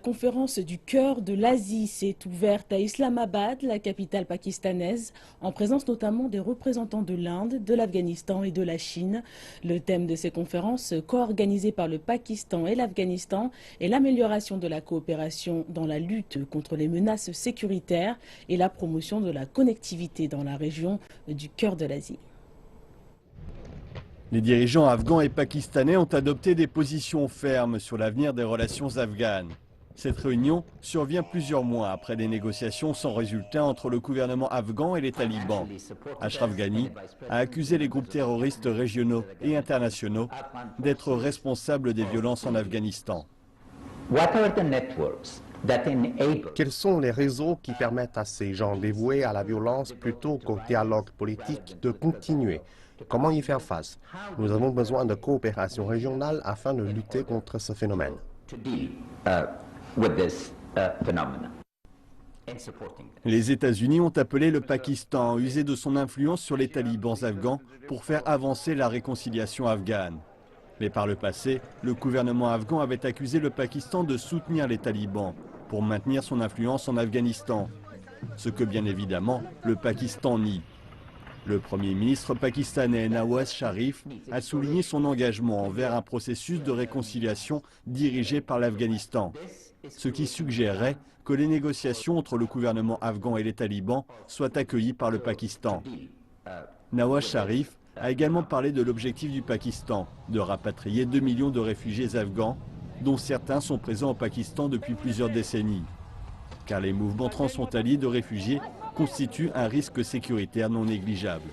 conférence du cœur de l'Asie s'est ouverte à Islamabad, la capitale pakistanaise, en présence notamment des représentants de l'Inde, de l'Afghanistan et de la Chine. Le thème de ces conférences, co-organisées par le Pakistan et l'Afghanistan, est l'amélioration de la coopération dans la lutte contre les menaces sécuritaires et la promotion de la connectivité dans la région du cœur de l'Asie. Les dirigeants afghans et pakistanais ont adopté des positions fermes sur l'avenir des relations afghanes. Cette réunion survient plusieurs mois après des négociations sans résultat entre le gouvernement afghan et les talibans. Ashraf Ghani a accusé les groupes terroristes régionaux et internationaux d'être responsables des violences en Afghanistan. Quels sont les réseaux qui permettent à ces gens dévoués à la violence plutôt qu'au dialogue politique de continuer? Comment y faire face? Nous avons besoin de coopération régionale afin de lutter contre ce phénomène. Les États-Unis ont appelé le Pakistan à user de son influence sur les talibans afghans pour faire avancer la réconciliation afghane. Mais par le passé, le gouvernement afghan avait accusé le Pakistan de soutenir les talibans pour maintenir son influence en Afghanistan, ce que bien évidemment le Pakistan nie. Le Premier ministre pakistanais Nawaz Sharif a souligné son engagement envers un processus de réconciliation dirigé par l'Afghanistan, ce qui suggérerait que les négociations entre le gouvernement afghan et les talibans soient accueillies par le Pakistan. Nawaz Sharif a également parlé de l'objectif du Pakistan de rapatrier 2 millions de réfugiés afghans, dont certains sont présents au Pakistan depuis plusieurs décennies. Car les mouvements transfrontaliers de réfugiés constituent un risque sécuritaire non négligeable.